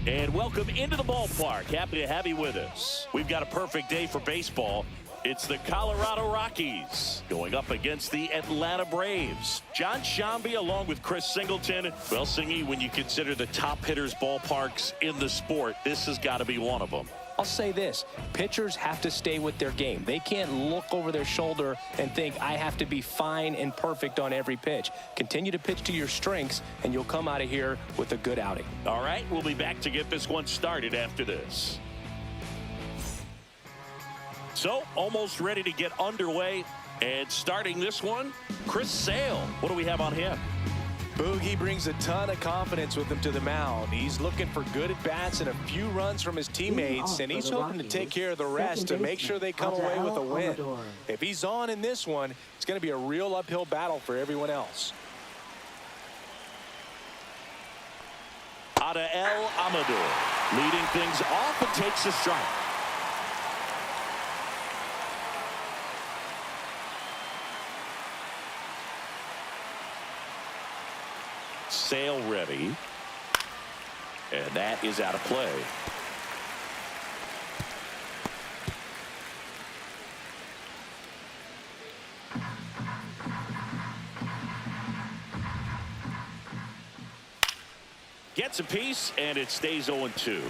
And welcome into the ballpark. Happy to have you with us. We've got a perfect day for baseball. It's the Colorado Rockies going up against the Atlanta Braves. John Shambi along with Chris Singleton. Well, Singy, when you consider the top hitters ballparks in the sport, this has got to be one of them. I'll say this, pitchers have to stay with their game. They can't look over their shoulder and think, I have to be fine and perfect on every pitch. Continue to pitch to your strengths, and you'll come out of here with a good outing. All right, we'll be back to get this one started after this. So, almost ready to get underway. And starting this one, Chris Sale. What do we have on him? Boogie brings a ton of confidence with him to the mound. He's looking for good at-bats and a few runs from his teammates, and he's hoping to take care of the rest to make sure they come away with a win. If he's on in this one, it's going to be a real uphill battle for everyone else. Adael Amador leading things off and takes a strike. Sale ready, and that is out of play. Gets a piece, and it stays 0-2.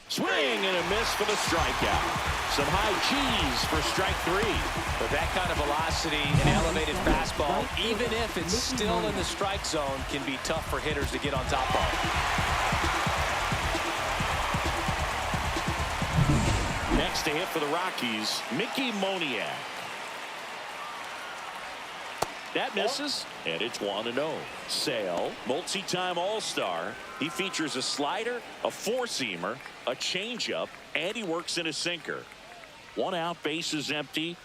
Swing and a miss for the strikeout. Some high cheese for strike 3. With that kind of velocity and elevated fastball, even if it's still in the strike zone, can be tough for hitters to get on top of. Next to hit for the Rockies, Mickey Moniak. That misses, and it's 1-0. Sale, multi-time All-Star. He features a slider, a four-seamer, a changeup, and he works in a sinker. 1 out, base is empty.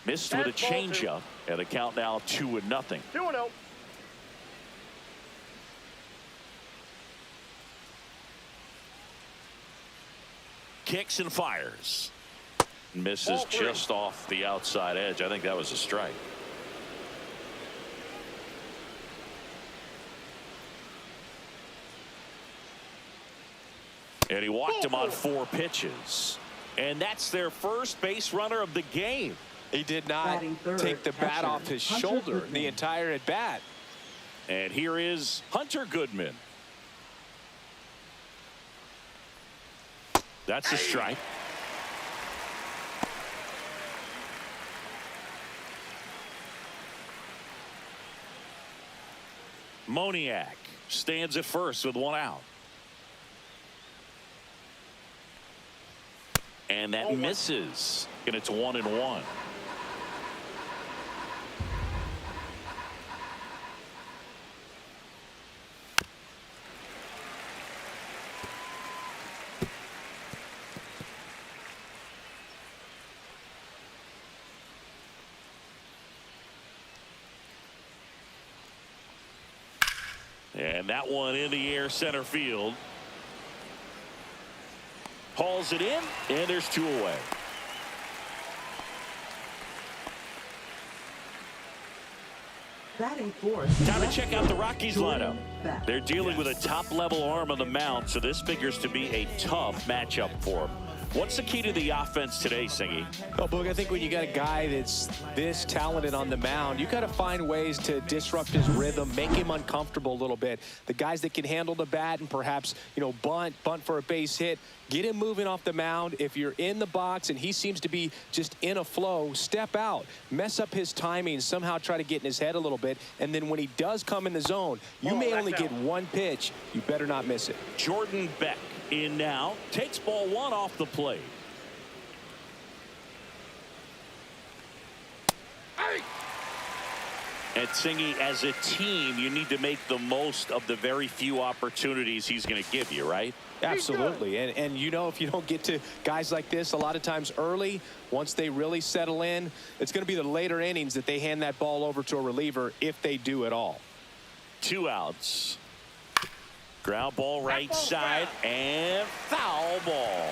Missed with a changeup, and the count now 2-0. 2-0. Kicks and fires. Misses just off the outside edge. I think that was a strike. And he walked him on 4 pitches. And that's their first base runner of the game. He did not take the bat off his shoulder the entire at bat. And here is Hunter Goodman. That's a strike. Moniak stands at first with 1 out. And that misses. And it's 1-1. And that one in the air center field. Hauls it in, and there's 2 away. Batting fourth. Time to check out the Rockies lineup. They're dealing with a top-level arm on the mound, so this figures to be a tough matchup for them. What's the key to the offense today, Singy? Well, Boog, I think when you got a guy that's this talented on the mound, you got to find ways to disrupt his rhythm, make him uncomfortable a little bit. The guys that can handle the bat and perhaps, bunt for a base hit, get him moving off the mound. If you're in the box and he seems to be just in a flow, step out, mess up his timing, somehow try to get in his head a little bit. And then when he does come in the zone, you may only get 1 pitch. You better not miss it. Jordan Beck in now, takes ball 1 off the plate. And Singy, as a team, you need to make the most of the very few opportunities he's going to give you, right? Absolutely. And if you don't get to guys like this a lot of times early, once they really settle in, it's going to be the later innings that they hand that ball over to a reliever, if they do at all. 2 outs. Ground ball right side, and foul ball.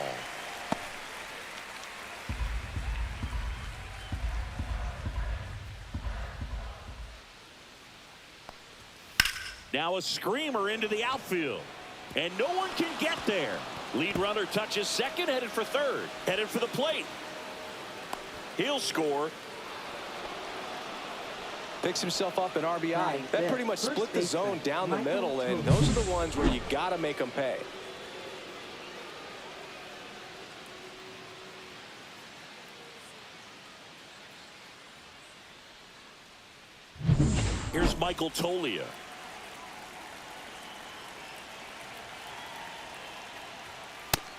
Now a screamer into the outfield. And no one can get there. Lead runner touches second, headed for third. Headed for the plate. He'll score. Picks himself up an RBI. That pretty much split the zone down the middle, and those are the ones where you got to make them pay. Here's Michael Tolia.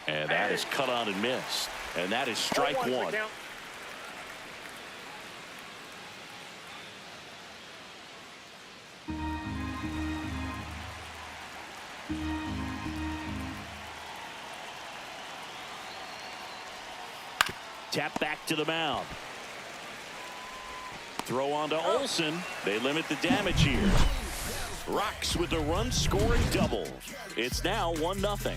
And that is cut on and missed. And that is strike one. Tap back to the mound. Throw on to Olsen. They limit the damage here. Rocks with the run scoring double. It's now 1-0.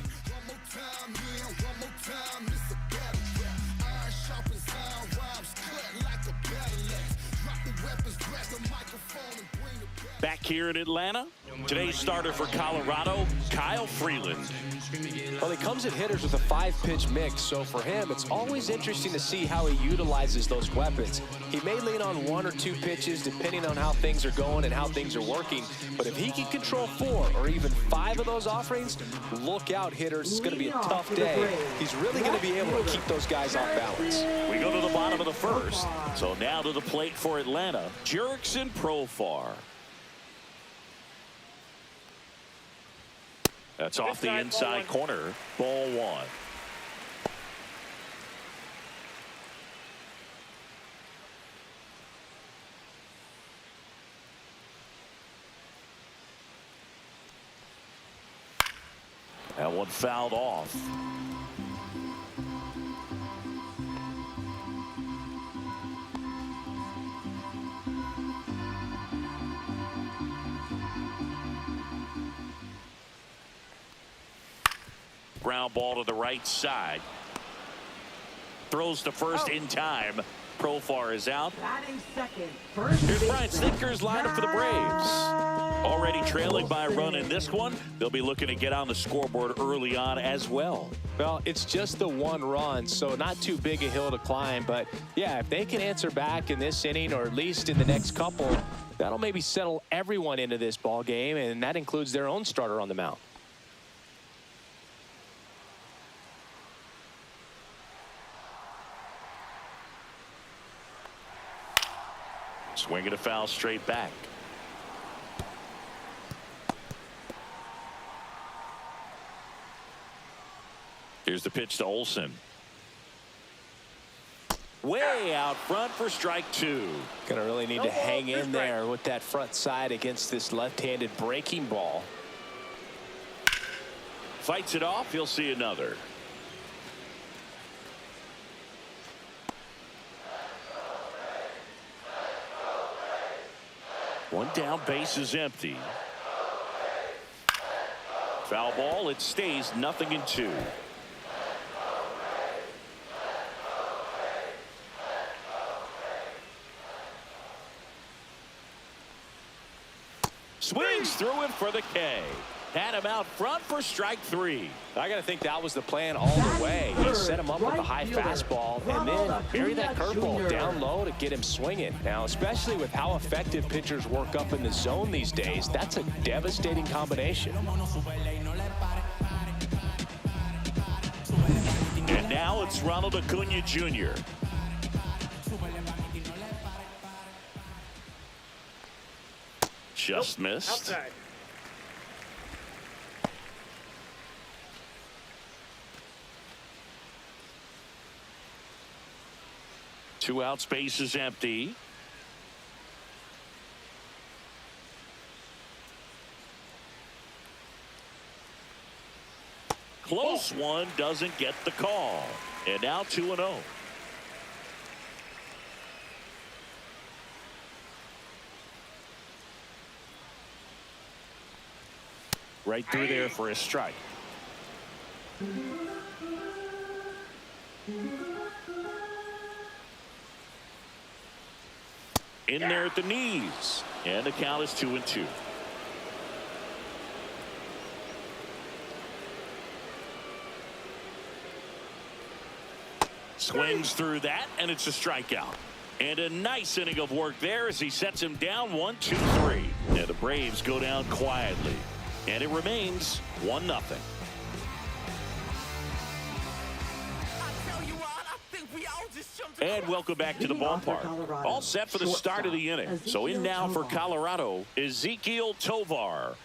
Back here in Atlanta, today's starter for Colorado, Kyle Freeland. Well, he comes at hitters with a 5-pitch mix, so for him, it's always interesting to see how he utilizes those weapons. He may lean on 1 or 2 pitches depending on how things are going and how things are working, but if he can control 4 or even 5 of those offerings, look out, hitters. It's going to be a tough day. He's really going to be able to keep those guys off balance. We go to the bottom of the first. So now to the plate for Atlanta, Jurickson Profar. That's off the inside corner. Ball 1. That one fouled off. Ground ball to the right side. Throws to first in time. Profar is out. Here's Brian Snitker's lineup for the Braves. Already trailing by a run in this one. They'll be looking to get on the scoreboard early on as well. Well, it's just the 1 run, so not too big a hill to climb. But, yeah, if they can answer back in this inning or at least in the next couple, that'll maybe settle everyone into this ball game, and that includes their own starter on the mound. Swinging a foul straight back. Here's the pitch to Olsen. Way out front for strike 2. Gonna really need to hang in there with that front side against this left-handed breaking ball. Fights it off. He'll see another. One down, base is empty. Foul ball. It stays 0-2. Swings through it for the K. Had him out front for strike 3. I got to think that was the plan all the way. He set him up with a high fastball and then bury that curveball down low to get him swinging. Now, especially with how effective pitchers work up in the zone these days, that's a devastating combination. And now it's Ronald Acuna Jr. Just missed. Outside. Two out, space is empty. Close one, doesn't get the call. And now 2-0. Right through there for a strike. In there at the knees. And the count is 2-2. Swings through that, and it's a strikeout. And a nice inning of work there as he sets him down 1-2-3. And the Braves go down quietly. And it remains 1-0. And welcome back to the ballpark. All set for the start of the inning. So in now for Colorado, Ezequiel Tovar.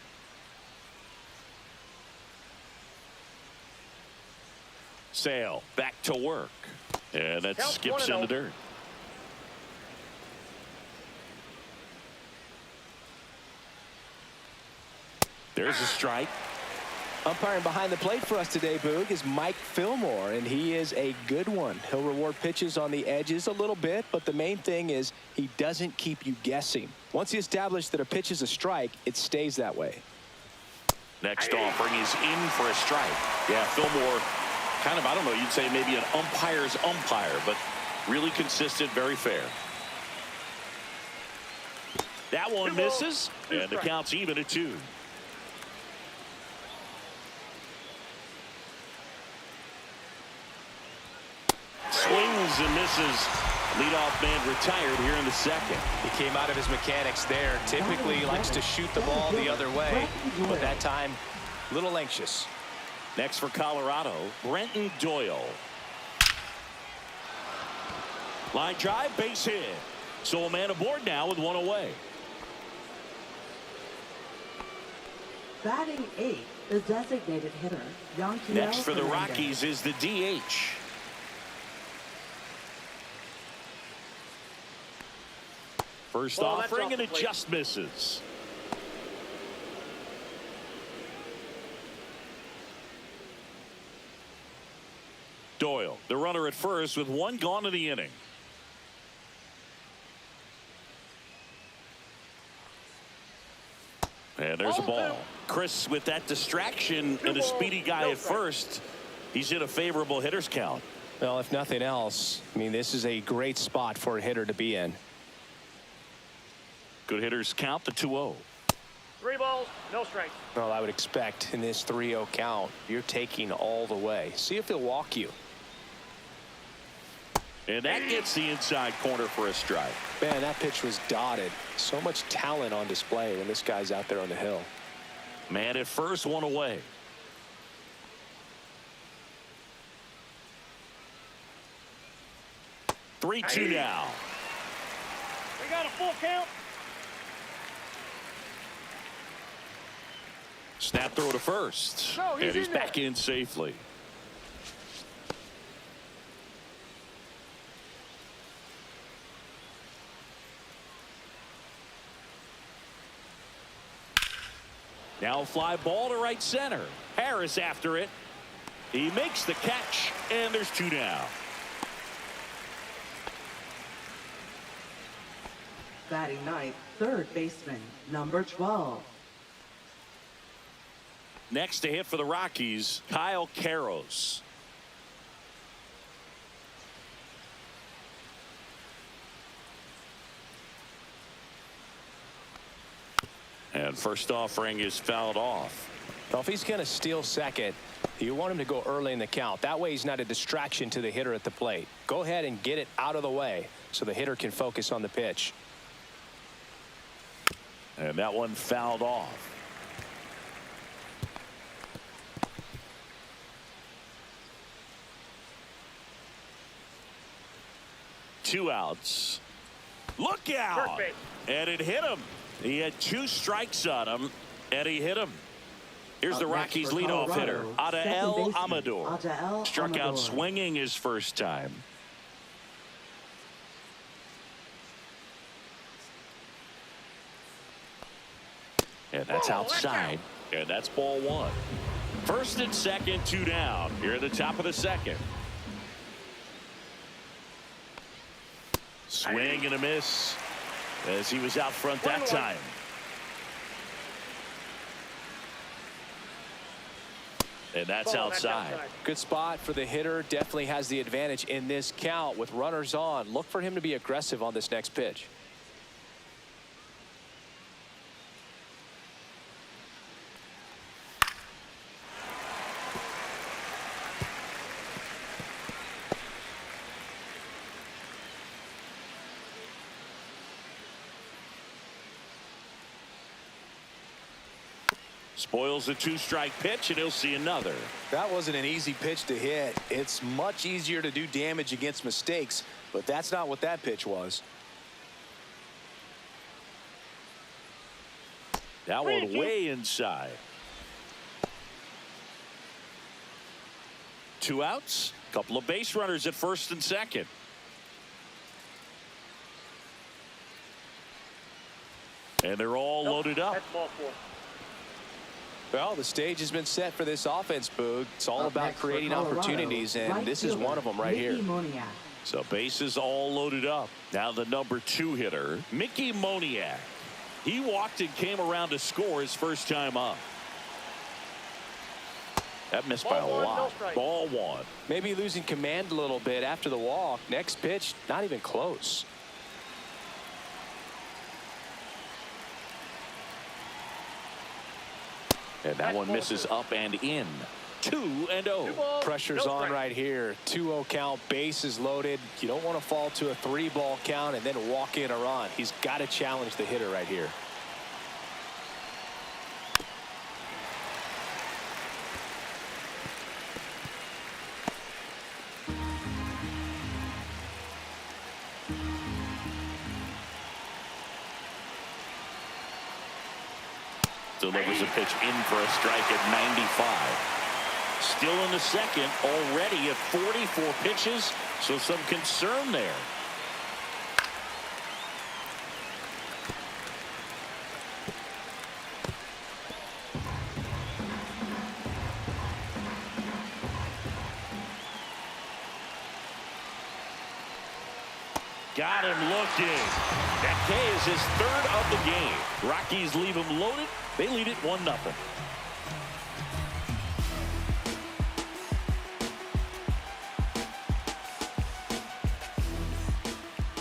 Sale back to work. And that skips in the dirt. There's a strike. Umpiring behind the plate for us today, Boog, is Mike Fillmore, and he is a good one. He'll reward pitches on the edges a little bit, but the main thing is he doesn't keep you guessing. Once he established that a pitch is a strike, it stays that way. Next offering is in for a strike. Yeah, Fillmore, kind of, I don't know, you'd say maybe an umpire's umpire, but really consistent, very fair. That one misses, and the count's even at 2. Swings and misses. Leadoff man retired here in the second. He came out of his mechanics there. Typically he likes to shoot the ball the other way, but that time a little anxious. Next for Colorado, Brenton Doyle. Line drive, base hit. So a man aboard now with 1 away. Batting 8, the designated hitter, Yanquiel Next for the Fernandez. Rockies is the DH. First offering, and it just misses. Doyle, the runner at first with 1 gone in the inning. And there's a ball. Chris, with that distraction and a speedy guy at first, he's in a favorable hitter's count. Well, if nothing else, I mean, this is a great spot for a hitter to be in. Good hitters count, the 2-0. 3 balls, no strikes. Well, I would expect in this 3-0 count, you're taking all the way. See if he'll walk you. And that gets the inside corner for a strike. Man, that pitch was dotted. So much talent on display when this guy's out there on the hill. Man at first, 1 away. Three-two now. We got a full count. Snap throw to first. No, he's and he's in there. back in safely. Now fly ball to right center. Harris after it. He makes the catch, and there's 2 down. Batting 9th, third baseman, number 12. Next to hit for the Rockies, Kyle Karros. And first offering is fouled off. Well, if he's going to steal second, you want him to go early in the count. That way he's not a distraction to the hitter at the plate. Go ahead and get it out of the way so the hitter can focus on the pitch. And that one fouled off. Two outs. Look out. Perfect. And it hit him. He had 2 strikes on him, and he hit him. Here's the Rockies leadoff hitter, Adael Amador. Struck out swinging his first time. And that's outside. And that's ball 1. First and second, 2 down. Here at the top of the second. Swing and a miss as he was out front that time. And that's outside. Good spot for the hitter. Definitely has the advantage in this count with runners on. Look for him to be aggressive on this next pitch. Spoils a two-strike pitch, and he'll see another. That wasn't an easy pitch to hit. It's much easier to do damage against mistakes, but that's not what that pitch was. That one way inside. 2 outs. Couple of base runners at first and second. And they're all loaded up. That's ball 4. Well, the stage has been set for this offense, Boog. It's all about creating opportunities, and this is one of them right here. So bases all loaded up. Now the number 2 hitter, Mickey Moniak. He walked and came around to score his first time up. That missed by a lot. Ball 1. Maybe losing command a little bit after the walk. Next pitch, not even close. And that one misses up and in. 2-0. Pressure's on right here. 2-0 count, bases loaded. You don't want to fall to a 3-ball count and then walk in a run. He's got to challenge the hitter right here. Delivers a pitch in for a strike at 95. Still in the second, already at 44 pitches, so some concern there. Got him looking. That K is his 3rd of the game. Rockies leave him loaded. They lead it 1-0.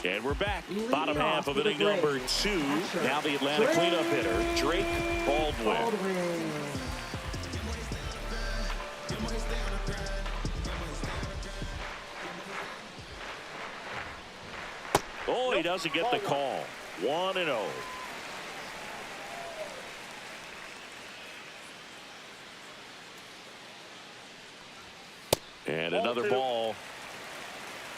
And we're back. Bottom half of inning number 2. Now the Atlanta cleanup hitter, Drake Baldwin. Oh, he doesn't get the call. 1-0. And another ball.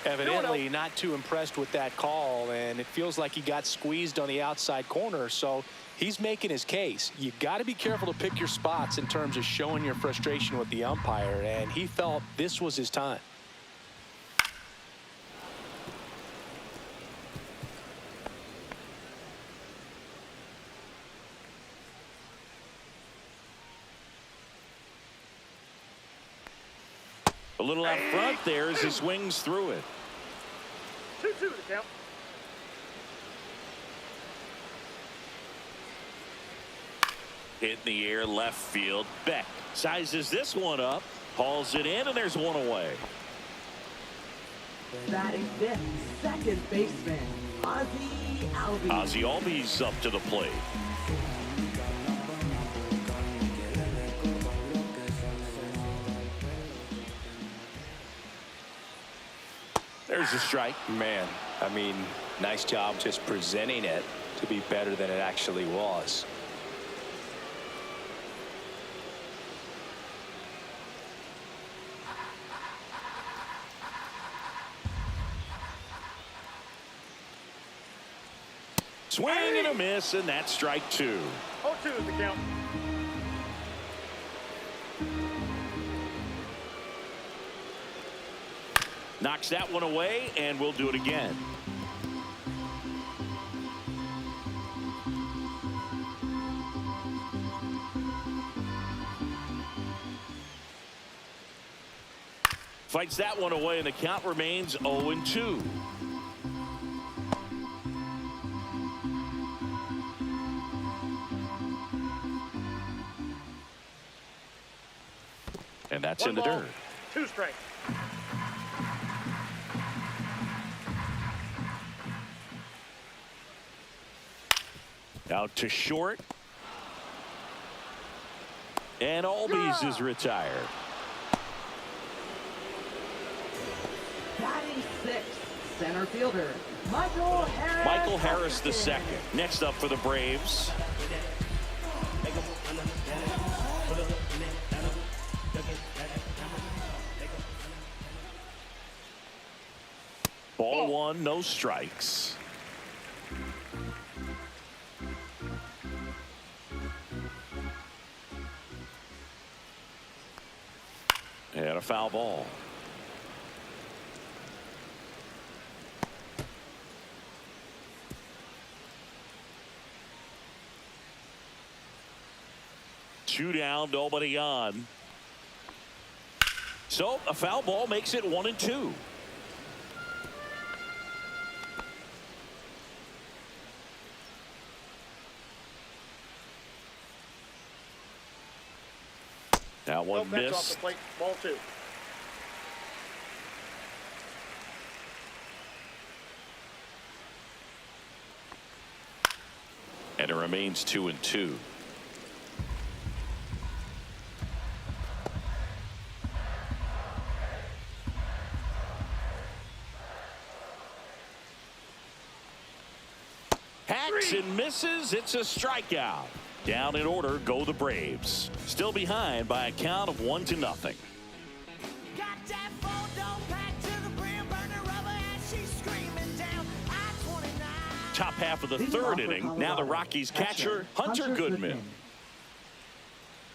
Evidently not too impressed with that call, and it feels like he got squeezed on the outside corner, so he's making his case. You got to be careful to pick your spots in terms of showing your frustration with the umpire, and he felt this was his time. A little out front there as he swings through it. 2-2 the count. Hit in the air left field. Beck sizes this one up, hauls it in, and there's one away. Batting 5th, second baseman, Ozzie Albies. Ozzie Albies up to the plate. There's a strike. Man, I mean, nice job just presenting it to be better than it actually was. Swing and a miss, and that's strike 2. 0-2 is the count. Knocks that one away, and we'll do it again. Fights that one away, and the count remains 0-2. And that's in the dirt. 2 strikes. Out to short. And Albies is retired. Batting 6th, center fielder, Michael Harris. Michael Harris the second. Next up for the Braves. 1, no strikes. And a foul ball. Two down, nobody on. So a foul ball makes it 1-2. That one That's off missed. the plate. Ball 2. And it remains 2-2. Hacks and misses. It's a strikeout. Down in order go the Braves. Still behind by a count of 1-0. Top half of the third inning. Now the Rockies catcher, Hunter Goodman.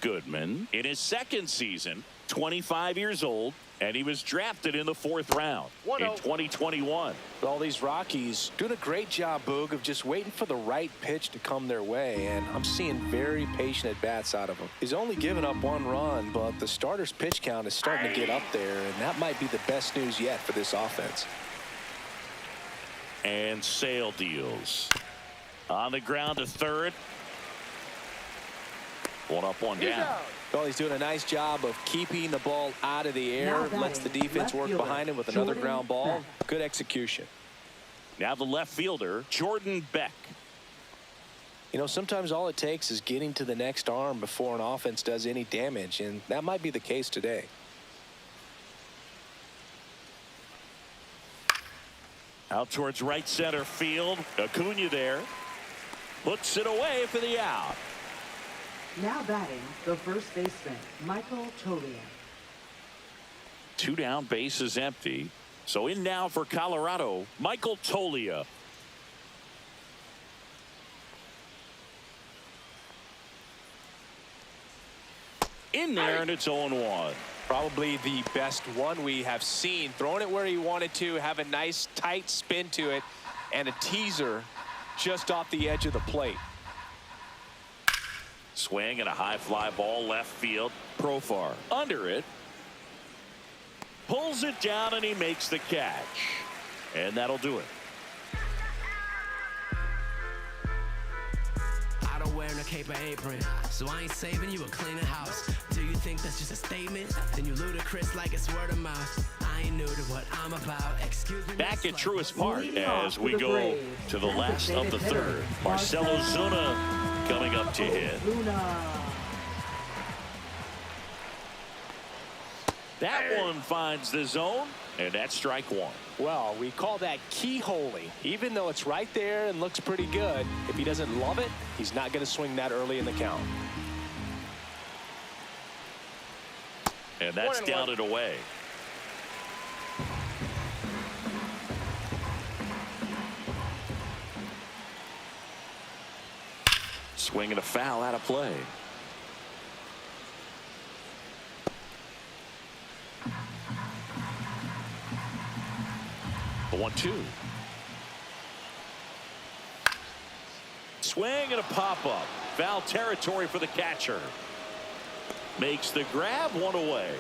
Goodman in his second season, 25 years old, and he was drafted in the 4th round in 2021. Well, these Rockies doing a great job, Boog, of just waiting for the right pitch to come their way, and I'm seeing very patient at-bats out of him. He's only given up 1 run, but the starter's pitch count is starting to get up there, and that might be the best news yet for this offense. And Sale deals. On the ground to third. 1 up, 1 down. Well, he's doing a nice job of keeping the ball out of the air. Lets the defense work behind him with another ground ball. Good execution. Now the left fielder, Jordan Beck. You know, sometimes all it takes is getting to the next arm before an offense does any damage, and that might be the case today. Out towards right center field. Acuna there. Puts it away for the out. Now batting, the first baseman, Michael Toglia. 2 down, base is empty. So in now for Colorado, Michael Toglia. In there, and it's 0-1. Probably the best one we have seen. Throwing it where he wanted to, have a nice tight spin to it, and a teaser just off the edge of the plate. Swing and a high fly ball left field. Profar under it. Pulls it down and he makes the catch. And that'll do it. I don't wear no cape or apron, so I ain't saving you a cleaner house. Do you think that's just a statement? Then you ludicrous like it's word of mouth. I ain't new to what I'm about. Excuse me. Back at Truist Park as we go to the last of the third. Marcell Ozuna coming up to hit. That one finds the zone, and that's strike 1. Well, we call that keyholing. Even though it's right there and looks pretty good, if he doesn't love it, he's not going to swing that early in the count. And that's down and away. Swing and a foul out of play. The 1-2. Swing and a pop-up. Foul territory for the catcher. Makes the grab, 1 away.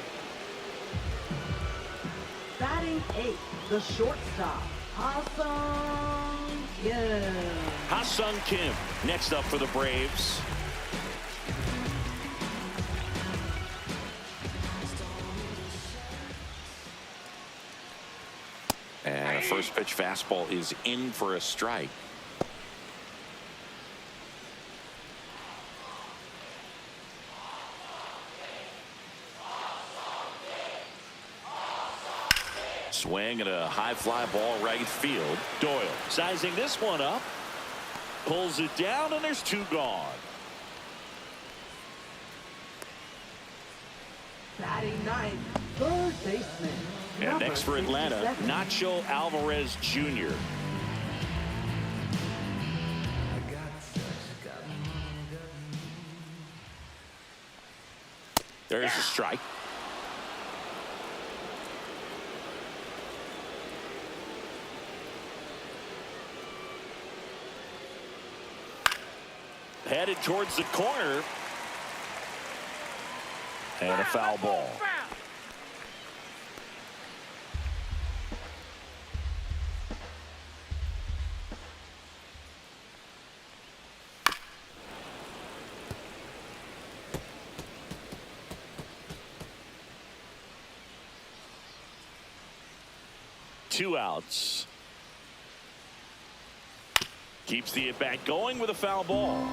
Batting 8, the shortstop, Ha-Sung Kim. Ha-Sung Kim next up for the Braves. And a first pitch fastball is in for a strike. Swing and a high fly ball right field. Doyle sizing this one up. Pulls it down and there's 2 gone. Batting 9, third baseman, And Number next for Atlanta, 57. Nacho Alvarez Jr. There's a strike. Headed towards the corner. And a foul ball. Foul. 2 outs. Keeps the at-bat going with a foul ball.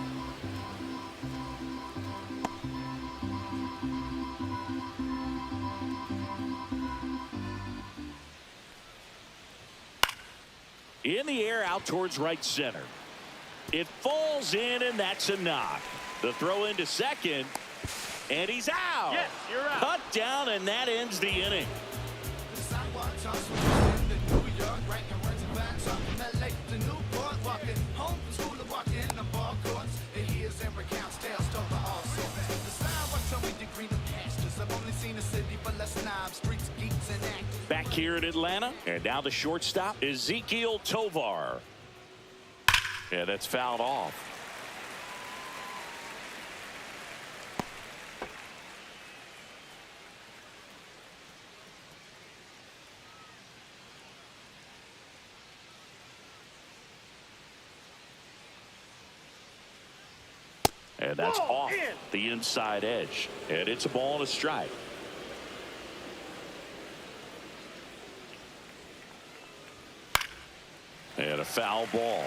In the air out towards right center. It falls in, and that's a knock. The throw into second, and he's out. Yes, you're out. Cut down, and that ends the inning. Back here in Atlanta, and now the shortstop, Ezekiel Tovar. Yeah, that's fouled off. And that's Ball off in. the inside edge. And it's a ball and a strike. And a foul ball.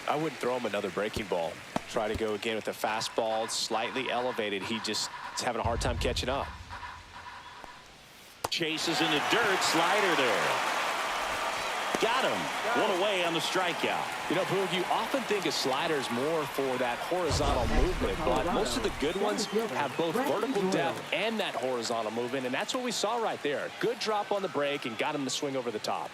I wouldn't throw him another breaking ball. Try to go again with a fastball, slightly elevated. He just is having a hard time catching up. Chases in the dirt. Slider there. Got him. One away on the strikeout. You know, Boog, you often think of sliders more for that horizontal movement, but most of the good ones have both vertical depth and that horizontal movement, and that's what we saw right there. Good drop on the break and got him to swing over the top.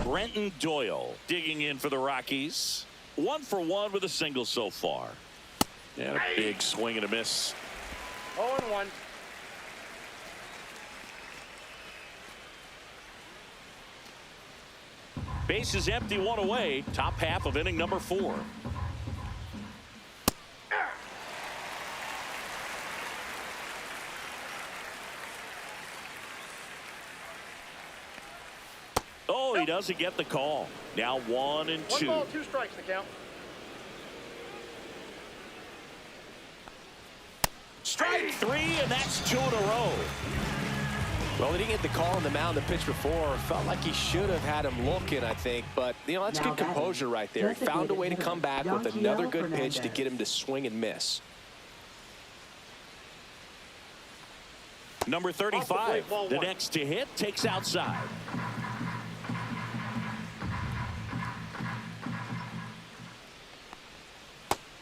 Brenton Doyle digging in for the Rockies. 1 for 1 with a single so far. And a big swing and a miss. 0-1. Base is empty, 1 away. Top half of inning number 4. Oh, he doesn't get the call. Now 1 and 2. 1 ball, 2 strikes the count. Strike 3, and that's 2 in a row. Well, he didn't get the call on the mound the pitch before. Felt like he should have had him looking, I think. But, you know, that's good composure right there. He found a way to come back with another good pitch to get him to swing and miss. Number 35, the next to hit, takes outside.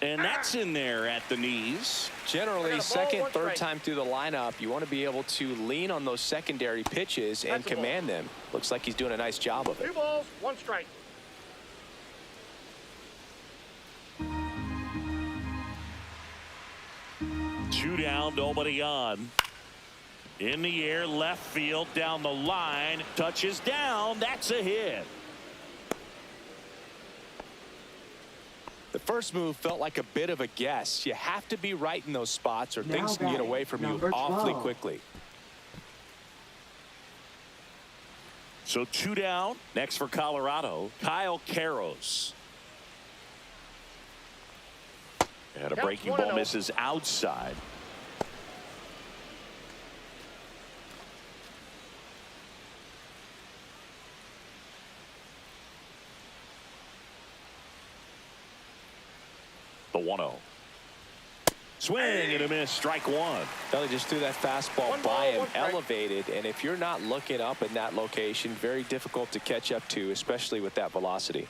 And that's in there at the knees. Generally, second, third time through the lineup, you want to be able to lean on those secondary pitches and command them. Looks like he's doing a nice job of it. 2 balls, 1 strike. Two down, nobody on. In the air, left field, down the line, touches down. That's a hit. The first move felt like a bit of a guess. You have to be right in those spots or things can get away from you awfully quickly. So 2 down. Next for Colorado, Kyle Karros. And a breaking ball misses outside. The 1-0. Swing and a miss, strike one. They just threw that fastball One by ball, him, one strike. elevated, and if you're not looking up in that location, very difficult to catch up to, especially with that velocity.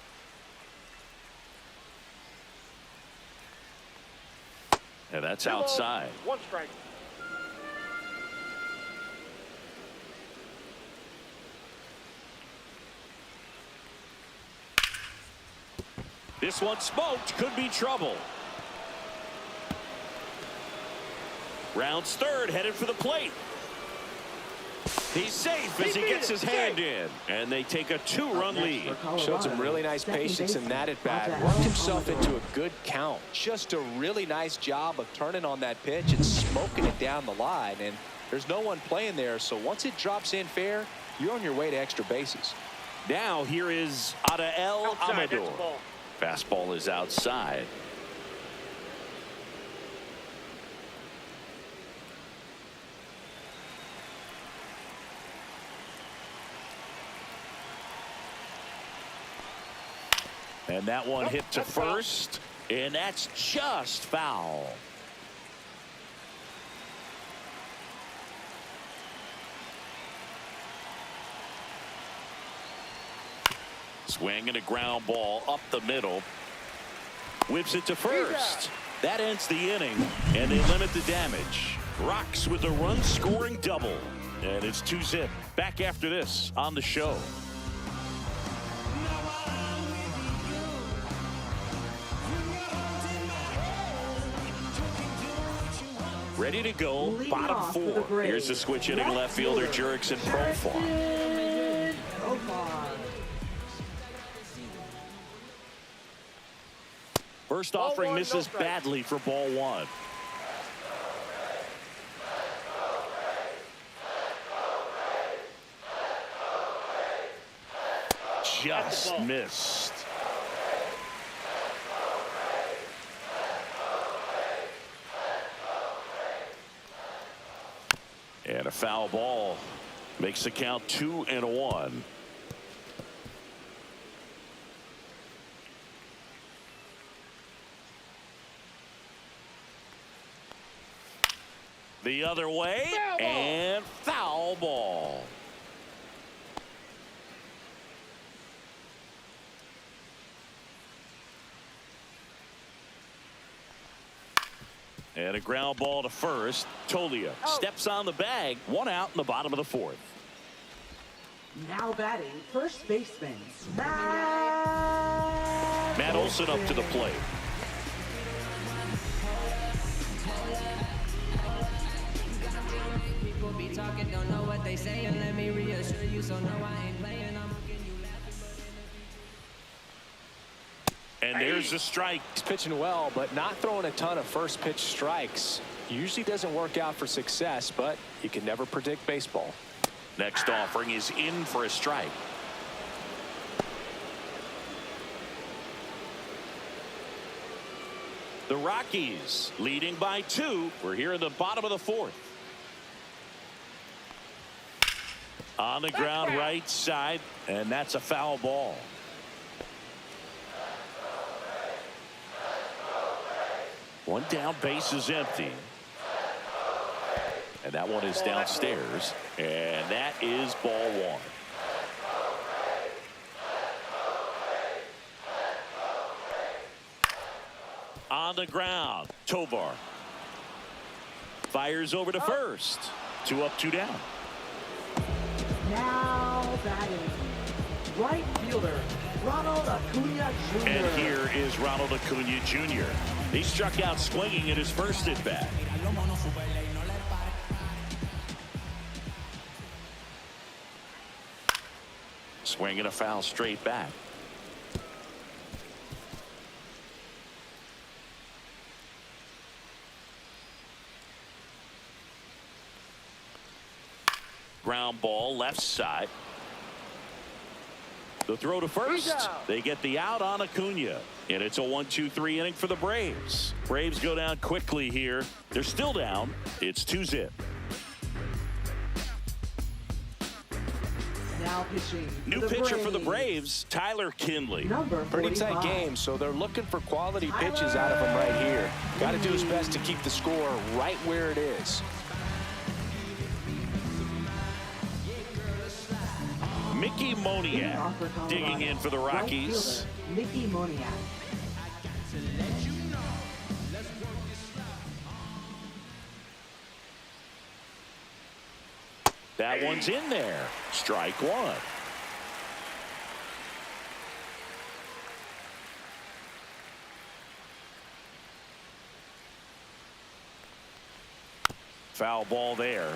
And that's 2 balls, outside. 1 strike. This one smoked, could be trouble. Rounds third, headed for the plate. He's safe as he gets his hand in. And they take a 2-run lead. Showed some really nice patience in that at bat. Worked himself into a good count. Just a really nice job of turning on that pitch and smoking it down the line. And there's no one playing there, so once it drops in fair, you're on your way to extra bases. Now here is Adael Outside, Amador. that's a ball. Fastball is outside. And that one hit to that's foul. first, and that's just foul. Swing and a ground ball up the middle. Whips it to first. That ends the inning, and they limit the damage. Rocks with a run-scoring double. And it's 2-zip. Back after this on the show. Ready to go, Leading bottom off for the 4. Braves, Here's the switch hitting left fielder Jurickson Profar. Jurickson Profar. First Ball offering one, no misses strike. badly for ball 1. Just ball. missed. And a foul ball makes the count 2-1. The other way, Foul ball. and foul ball. And a ground ball to first. Tolia steps on the bag. 1 out in the bottom of the 4th. Now batting first baseman, Matt Matt Olson up to the plate. People be talking, don't know what they say, and let me reassure you, so no, I ain't playing. I'm looking you laughing, And there's a strike. He's pitching well, but not throwing a ton of first pitch strikes. Usually doesn't work out for success, but you can never predict baseball. Next offering is in for a strike. The Rockies leading by 2. We're here in the bottom of the 4th. On the ground right side, and that's a foul ball. One down, base is empty. And that one is downstairs, and that is ball 1. On the ground, Tovar fires over to first. 2 up, 2 down. now batting right fielder, Ronald Acuna Jr. And here is Ronald Acuna Jr. He struck out swinging in his first at bat. Swing and a foul straight back. Ground ball left side. The throw to first. They get the out on Acuna. And it's a 1-2-3 inning for the Braves. Braves go down quickly here. They're still down. It's 2-zip. Now Now pitching. New pitcher for the Braves, Tyler Kinley. Number Pretty 45. tight game, so they're looking for quality pitches out of him right here. Got to do his best to keep the score right where it is. Mickey Moniak digging in for the Rockies. Right fielder, Mickey Moniak. That one's in there. Strike one. Foul ball there.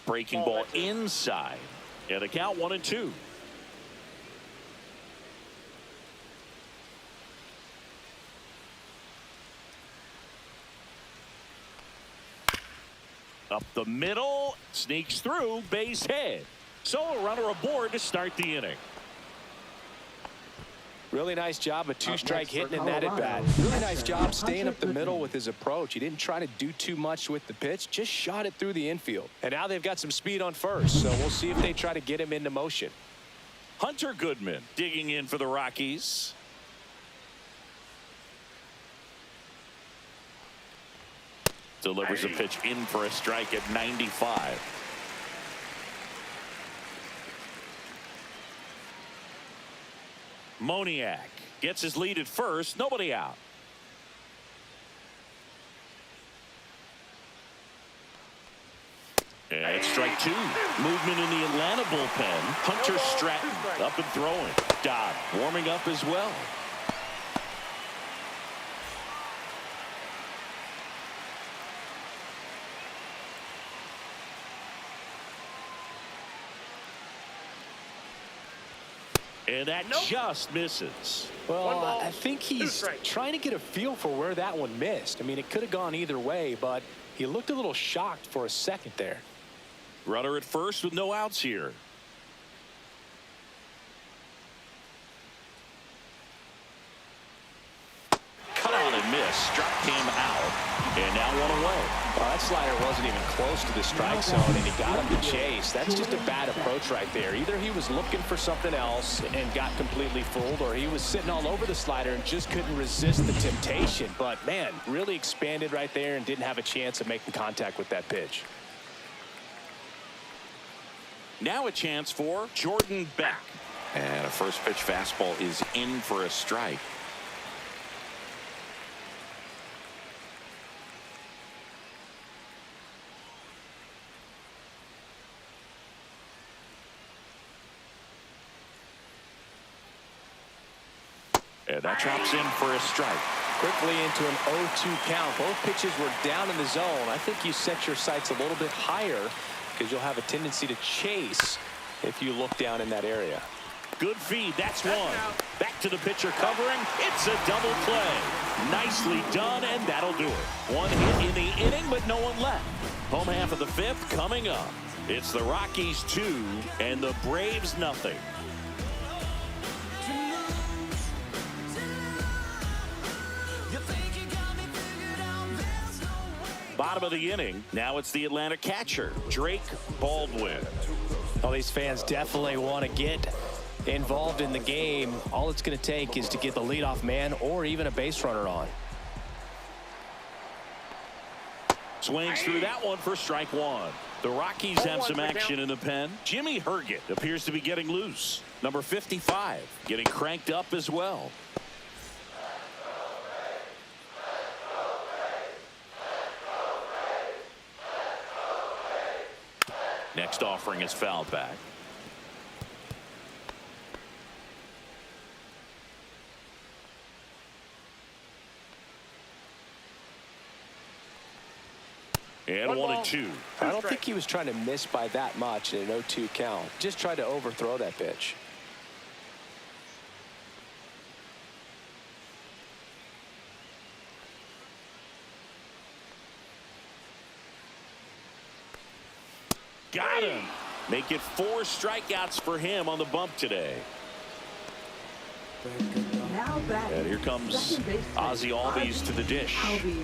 Breaking ball inside. And the count 1-2. Up the middle, sneaks through, base hit. So a runner aboard to start the inning. Really nice job, a two-strike hitting in that at bat. Really nice job staying up the middle with his approach. He didn't try to do too much with the pitch, just shot it through the infield. And now they've got some speed on first, so we'll see if they try to get him into motion. Hunter Goodman digging in for the Rockies. Delivers a pitch in for a strike at 95. Moniak gets his lead at first. Nobody out. And it's strike two. Movement in the Atlanta bullpen. Hunter Stratton up and throwing. Dodd warming up as well. And that just misses. Well, I think he's trying to get a feel for where that one missed. I mean, it could have gone either way, but he looked a little shocked for a second there. Runner at first with no outs here. Cut on and miss. Struck him out. And now one away. Well, that slider wasn't even close to the strike zone, and he got him to chase. That's just a bad approach right there. Either he was looking for something else and got completely fooled, or he was sitting all over the slider and just couldn't resist the temptation. But, man, really expanded right there and didn't have a chance of making contact with that pitch. Now a chance for Jordan Beck. And a first pitch fastball is in for a strike. And that drops in for a strike. Quickly into an 0-2 count. Both pitches were down in the zone. I think you set your sights a little bit higher because you'll have a tendency to chase if you look down in that area. Good feed. That's one. Back to the pitcher covering. It's a double play. Nicely done, and that'll do it. One hit in the inning, but no one left. Home half of the fifth coming up. It's the Rockies 2 and the Braves nothing. Bottom of the inning. Now it's the Atlanta catcher, Drake Baldwin. Well, these fans definitely want to get involved in the game. All it's going to take is to get the leadoff man or even a base runner on. Swings through that one for strike one. The Rockies have some action in the pen. Jimmy Herget appears to be getting loose. Number 55 getting cranked up as well. Next offering is fouled back. And 1-2. I don't think he was trying to miss by that much in an 0-2 count. Just tried to overthrow that pitch. Got him. Make it 4 strikeouts for him on the bump today. Now back. And here comes second baseman, Ozzy Albies to the dish. Albies.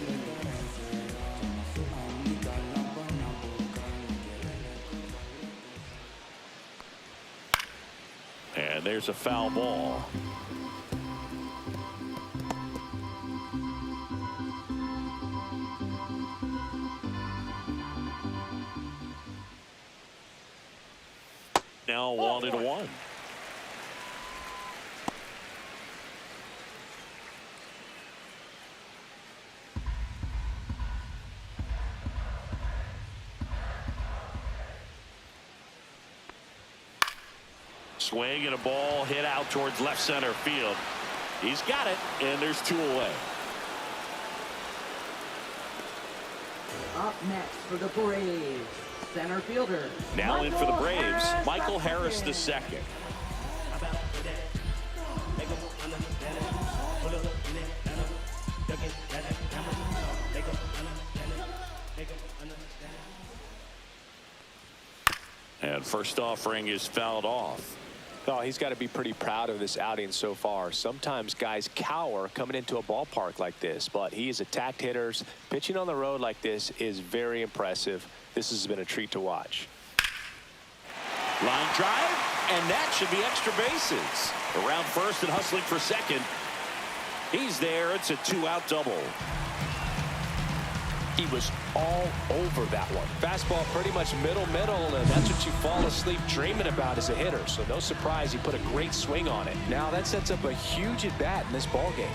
And there's a foul ball. Now 1-1. Swing and a ball hit out towards left center field. He's got it, and there's 2 away. Up next for the Braves, center fielder. Now in for the Michael Braves, Harris Michael the Harris second. II. And first offering is fouled off. Oh, he's got to be pretty proud of this outing so far. Sometimes guys cower coming into a ballpark like this, but he has attacked hitters. Pitching on the road like this is very impressive. This has been a treat to watch. Line drive, and that should be extra bases. Around first and hustling for second. He's there. It's a 2-out double. He was all over that one. Fastball pretty much middle, and that's what you fall asleep dreaming about as a hitter. So no surprise he put a great swing on it. Now that sets up a huge at-bat in this ballgame.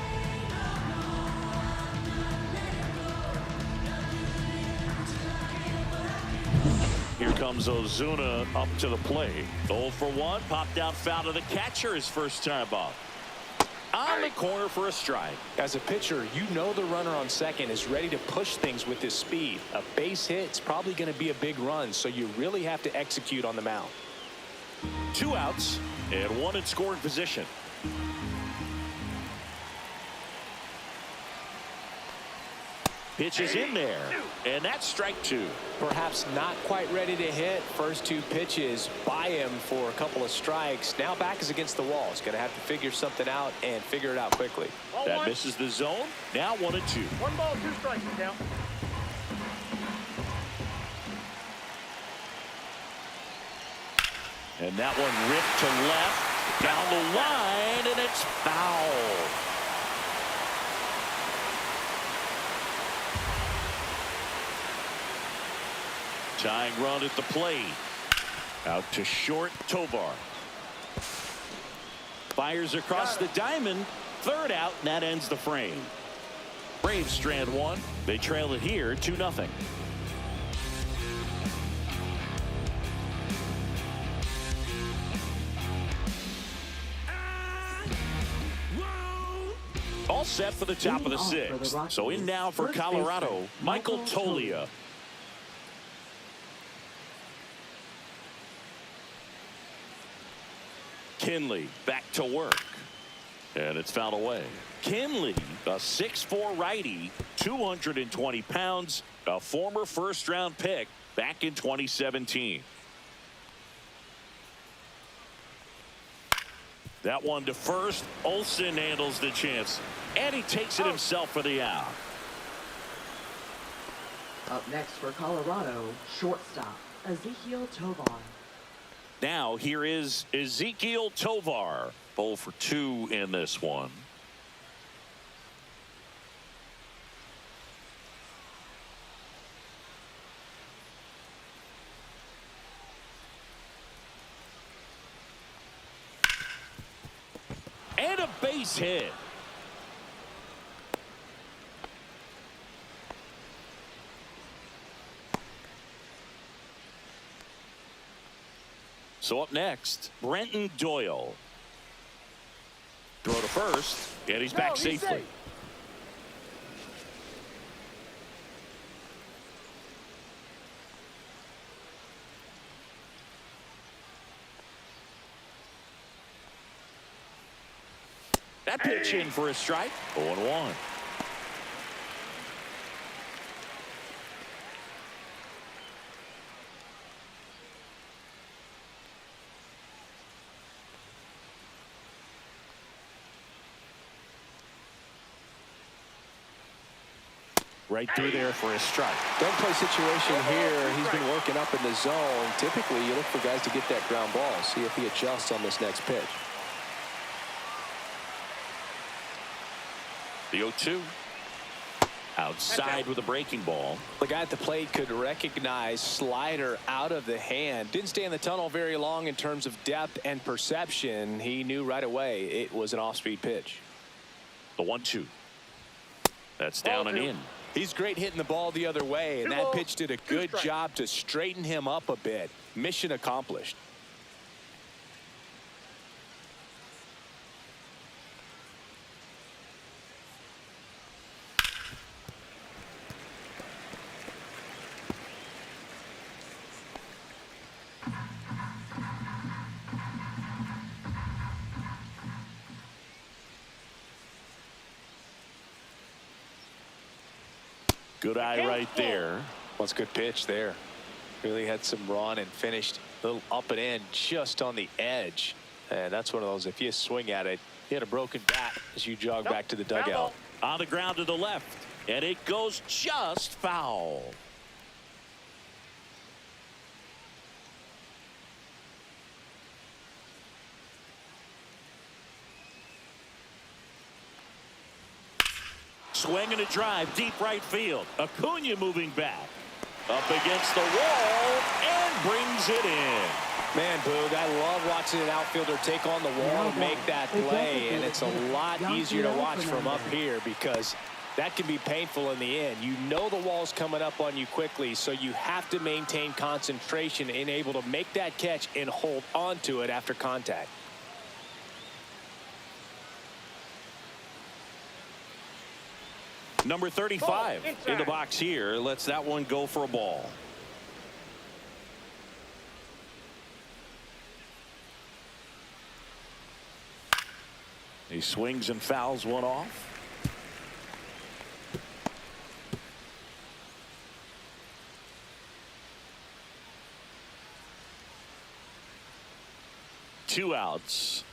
Here comes Ozuna up to the plate. 0 for 1, popped out foul to the catcher his first time up. On the corner for a strike. As a pitcher, you know the runner on second is ready to push things with his speed. A base hit, it's probably going to be a big run, so you really have to execute on the mound. 2 outs and 1 in scoring position. Pitch is in there, and that's strike 2. Perhaps not quite ready to hit. First 2 pitches by him for a couple of strikes. Now back is against the wall. He's going to have to figure something out and figure it out quickly. That misses the zone. Now 1-2. 1 ball, 2 strikes to count. And that one ripped to left, down the line, and it's foul. Tying run at the plate. Out to short, Tovar. Fires across the diamond. 3rd out, and that ends the frame. Braves strand 1. They trail it here 2-0. All set for the top of the 6th. So in now for Colorado, Michael Toglia. Kinley back to work. And it's fouled away. Kinley, a 6'4" righty, 220 pounds, a former first-round pick back in 2017. That one to first. Olsen handles the chance, and he takes it himself for the out. Up next for Colorado, shortstop, Ezekiel Tovar. Now here is Ezekiel Tovar. 0 for 2 in this one. And a base hit. So up next, Brenton Doyle. Throw to first, and he's back safely. Safe. That pitch in for a strike. 0-1. right through there for a strike. Don't play situation here. He's been working up in the zone. Typically, you look for guys to get that ground ball. See if he adjusts on this next pitch. The 0-2. Outside with a breaking ball. The guy at the plate could recognize slider out of the hand. Didn't stay in the tunnel very long in terms of depth and perception. He knew right away it was an off-speed pitch. The 1-2. That's down and in. He's great hitting the ball the other way, and that pitch did a good job to straighten him up a bit. Mission accomplished. Good eye right there. Well, it's a good pitch there. Really had some run and finished a little up and in just on the edge. And that's one of those, if you swing at it, you hit a broken bat as you jog back to the dugout. On the ground to the left. And it goes just foul. Swing and a drive, deep right field. Acuna moving back. Up against the wall and brings it in. Man, Boog, I love watching an outfielder take on the wall and make that play. And it's a lot easier to watch from up here because that can be painful in the end. You know the wall's coming up on you quickly, so you have to maintain concentration and able to make that catch and hold on to it after contact. Number 35 in the box here. Lets that one go for a ball. He swings and fouls one off. Two outs.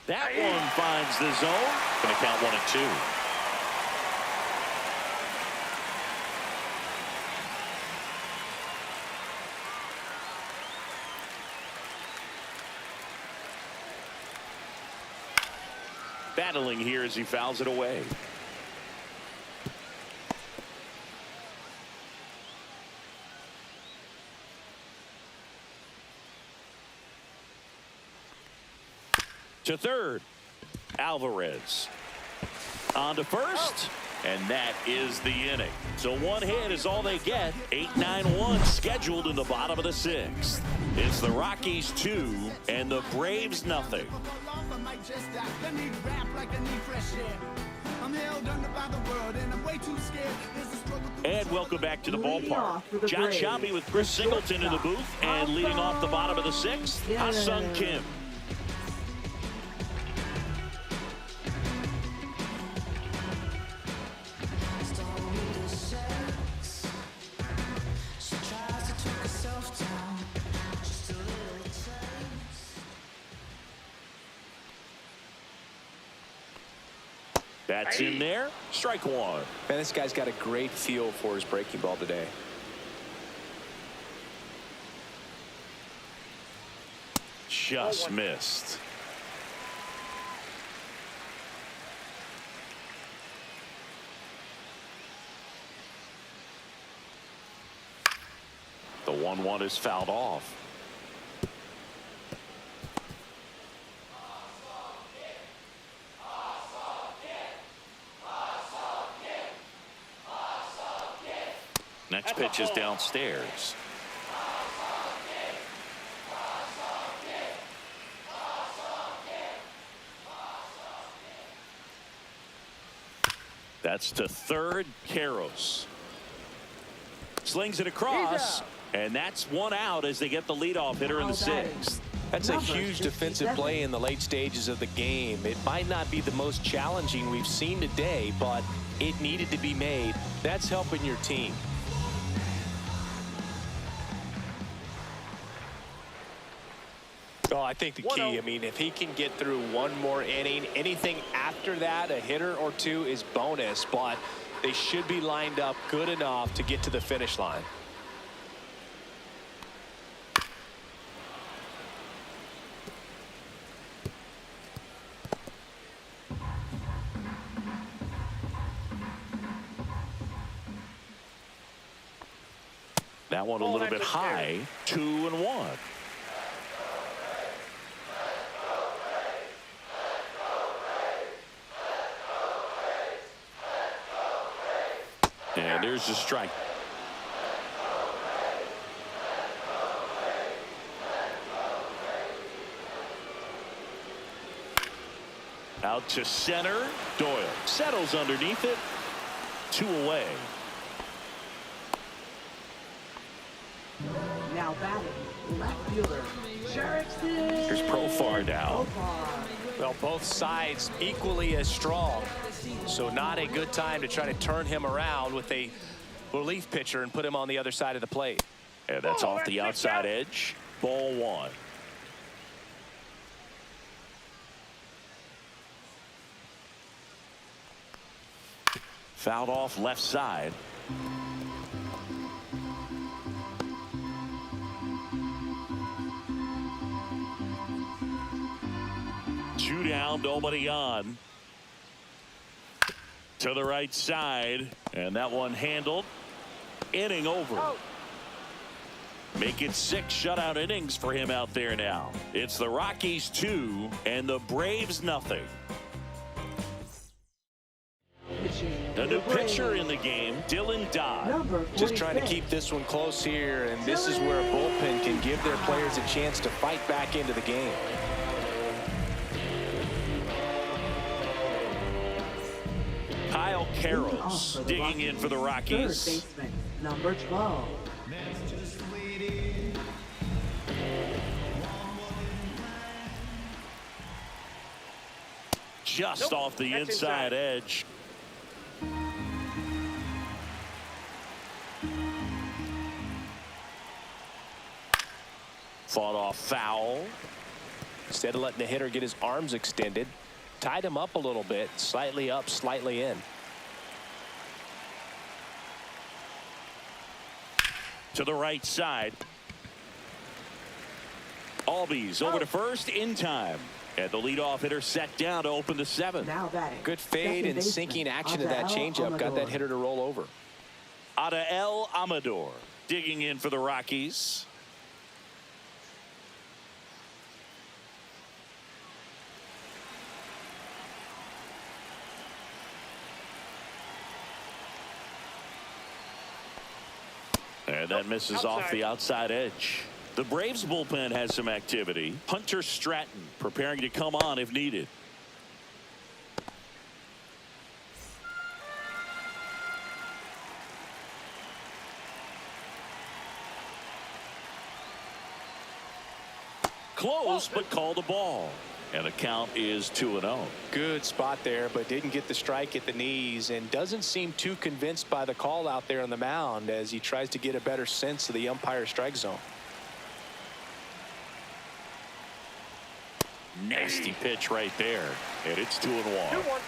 That one finds the zone. Going to count 1-2. Battling here as he fouls it away. To third, Alvarez. On to first, and that is the inning. So one hit is all they get. 8-9-1 scheduled in the bottom of the sixth. It's the Rockies 2 and the Braves nothing. And welcome back to the ballpark. John Shambi with Chris Singleton in the booth, and leading off the bottom of the sixth, Ha-Sung Kim. That's in there. Strike one. Man, this guy's got a great feel for his breaking ball today. Just missed. The 1-1 is fouled off. Next pitch is downstairs. That's to third, Karros. Slings it across, and that's one out as they get the leadoff hitter in the sixth. That's a huge defensive play in the late stages of the game. It might not be the most challenging we've seen today, but it needed to be made. That's helping your team. Oh, I think the key, I mean, if he can get through one more inning, anything after that, a hitter or two is bonus, but they should be lined up good enough to get to the finish line. That one a little bit high. 2-1. And there's the strike. Out to center. Doyle settles underneath it. 2 away. Now batting, left fielder, Jerickson. Here's Profar now. Well, both sides equally as strong, so not a good time to try to turn him around with a relief pitcher and put him on the other side of the plate. And that's off the outside edge. Ball 1. Fouled off left side. Two down, nobody on. To the right side, and that one handled. Inning over. Make it 6 shutout innings for him out there now. It's the Rockies 2 and the Braves nothing. The new pitcher in the game, Dylan Dodd. Just trying to keep this one close here, and this is where a bullpen can give their players a chance to fight back into the game. Kyle Carroll's digging in for the Rockies. Third baseman, number 12. Just off the inside edge. Fought off foul. Instead of letting the hitter get his arms extended, tied him up a little bit, slightly up, slightly in. To the right side. Albies over to first in time. And the leadoff hitter set down to open the 7th. Now batting. Good fade and sinking action of that changeup got that hitter to roll over. Adael Amador digging in for the Rockies. And that misses off the outside edge. The Braves bullpen has some activity. Hunter Stratton preparing to come on if needed. Close, but called a ball. And the count is 2-0. Good spot there, but didn't get the strike at the knees and doesn't seem too convinced by the call out there on the mound as he tries to get a better sense of the umpire strike zone. Nasty pitch right there. And it's 2-1. 2-1.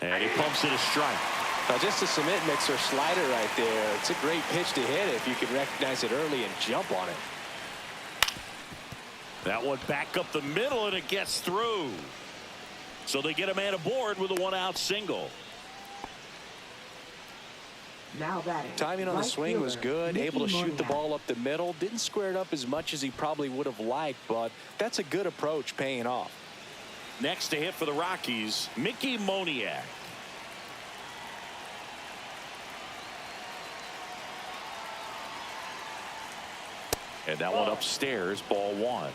And he pumps it a strike. Now just a cement mixer slider right there. It's a great pitch to hit if you can recognize it early and jump on it. That one back up the middle, and it gets through. So they get a man aboard with a 1-out single. Now batting. Timing on the right swing was fielder, good. Mickey Able to shoot the Moniak. ball up the middle. Didn't square it up as much as he probably would have liked, but that's a good approach paying off. Next to hit for the Rockies, Mickey Moniak. And that one upstairs, ball 1.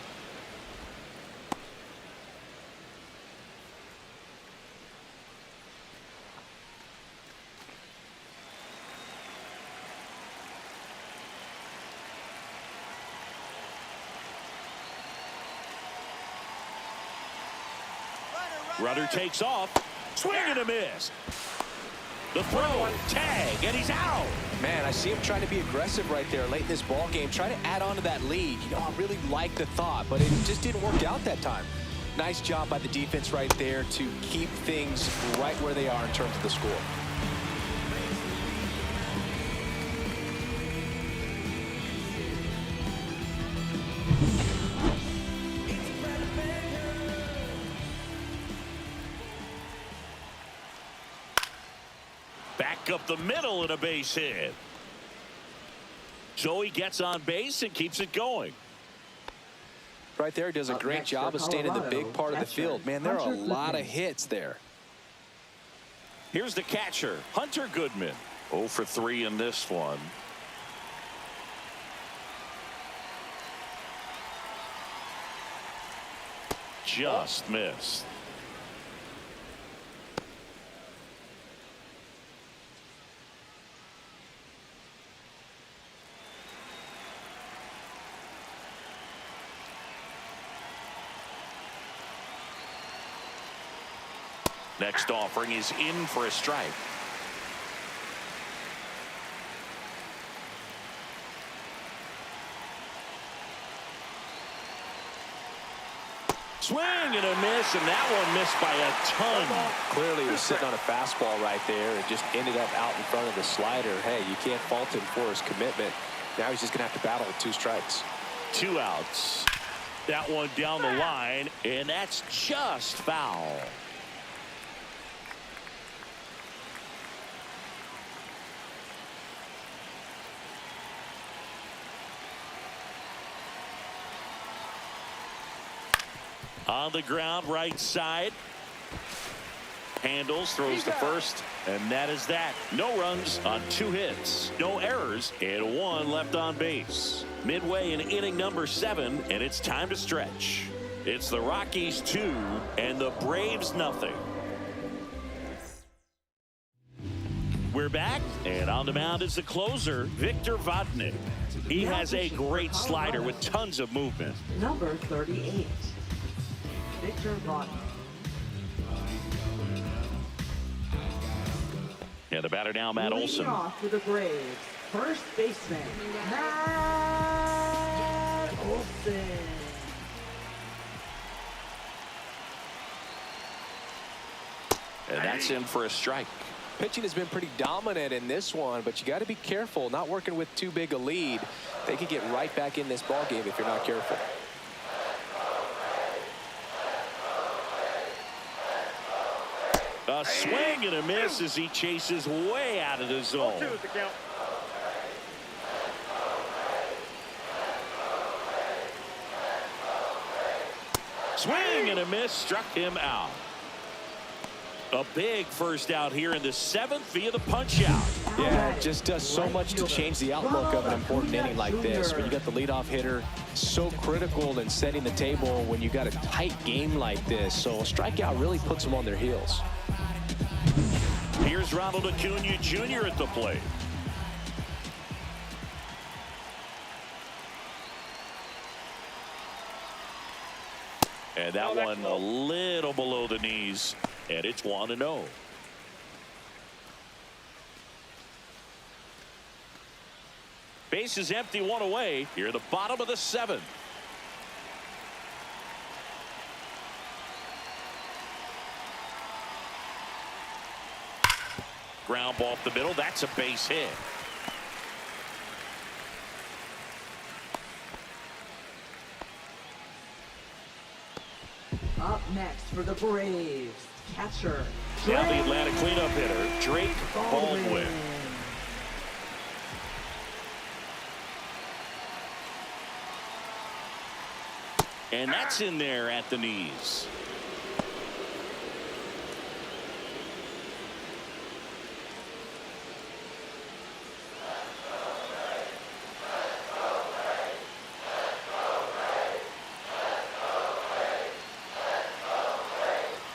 Runner takes off. Swing and a miss. The throw, tag, and he's out. Man, I see him trying to be aggressive right there late in this ball game, try to add on to that lead. You know, I really like the thought, but it just didn't work out that time. Nice job by the defense right there to keep things right where they are in terms of the score. Back up the middle and a base hit. So he gets on base and keeps it going. Right there, does a great job of staying in the big part of the field. Man, there are a lot of hits there. Here's the catcher, Hunter Goodman. 0 for 3 in this one. Just missed. Next offering is in for a strike. Swing and a miss, and that one missed by a ton. Clearly, he was sitting on a fastball right there and just ended up out in front of the slider. Hey, you can't fault him for his commitment. Now he's just going to have to battle with 2 strikes. 2 outs. That one down the line, and that's just foul. On the ground, right side. Handles, throws to first, and that is that. No runs on 2 hits, no errors, and 1 left on base. Midway in inning number 7, and it's time to stretch. It's the Rockies 2 and the Braves nothing. We're back, and on the mound is the closer, Victor Vodnik. He has a great slider with tons of movement. Number 38. Victor Vodnik. And the batter now, Matt Olson. Leading off for the Braves, first baseman, Matt Olson. And that's in for a strike. Pitching has been pretty dominant in this one, but you got to be careful. Not working with too big a lead. They could get right back in this ball game if you're not careful. A swing and a miss as he chases way out of the zone. 2 is the count. Swing and a miss, struck him out. A big first out here in the 7th via the punch out. Yeah, it just does so much to change the outlook of an important inning like this. When you got the leadoff hitter, so critical in setting the table when you got a tight game like this. So a strikeout really puts them on their heels. Here's Ronald Acuna Jr. at the plate. And that one a little below the knees, and it's 1-0. Base is empty, 1 away. Here at the bottom of the 7th. Ground ball up the middle. That's a base hit. Up next for the Braves, catcher, Now the Atlanta cleanup hitter, Drake Baldwin. And that's in there at the knees.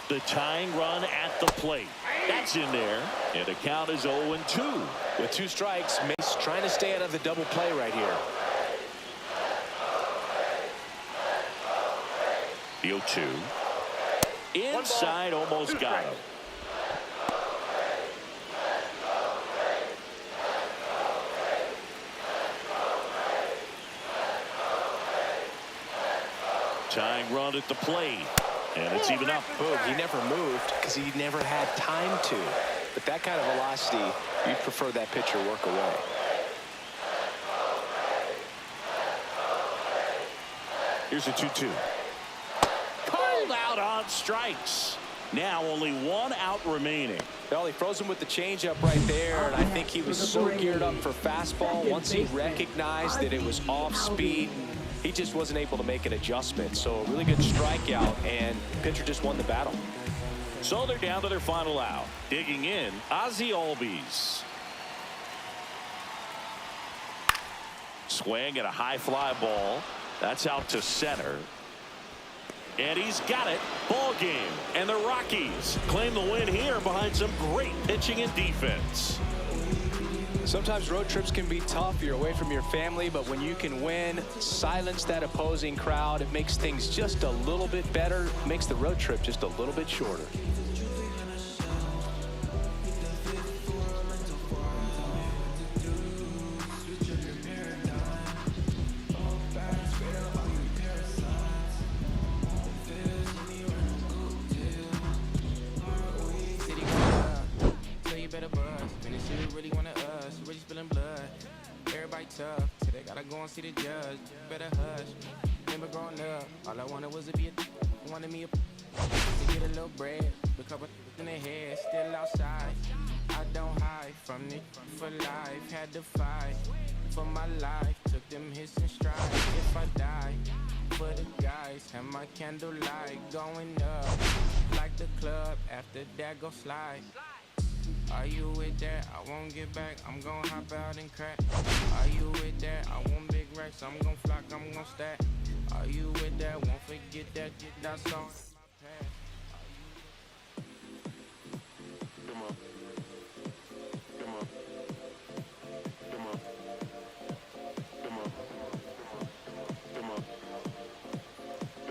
The tying run at the plate. That's in there. And the count is 0-2. With 2 strikes, Mace trying to stay out of the double play right here. The 0-2. Inside, almost got him. Tying run at the plate. And it's even up. Boog, he never moved because he never had time to. But that kind of velocity, you'd prefer that pitcher work away. Here's a 2-2. Called out on strikes. Now only one out remaining. Well, he froze him with the changeup right there, and I think he was so geared up for fastball. Once he recognized that it was off speed, he just wasn't able to make an adjustment. So a really good strikeout, and the pitcher just won the battle. So they're down to their final out. Digging in, Ozzie Albies. Swing at a high fly ball. That's out to center. And he's got it. Ball game. And the Rockies claim the win here behind some great pitching and defense. Sometimes road trips can be tough. You're away from your family, but when you can win, silence that opposing crowd, it makes things just a little bit better, makes the road trip just a little bit shorter. Tough, today gotta go and see the judge. Better hush. Remember growing up, all I wanted was to be a wanted me to get a little bread. A couple in the head, still outside. I don't hide from it for life. Had to fight for my life. Took them hits and stride. If I die for the guys, have my candlelight going up like the club. After that, go slide. Are you with that? I won't get back. I'm gonna hop out and crack. Are you with that? I want big racks. I'm gonna flock. I'm gonna stack. Are you with that? Won't forget that. That's all in my past. Come on.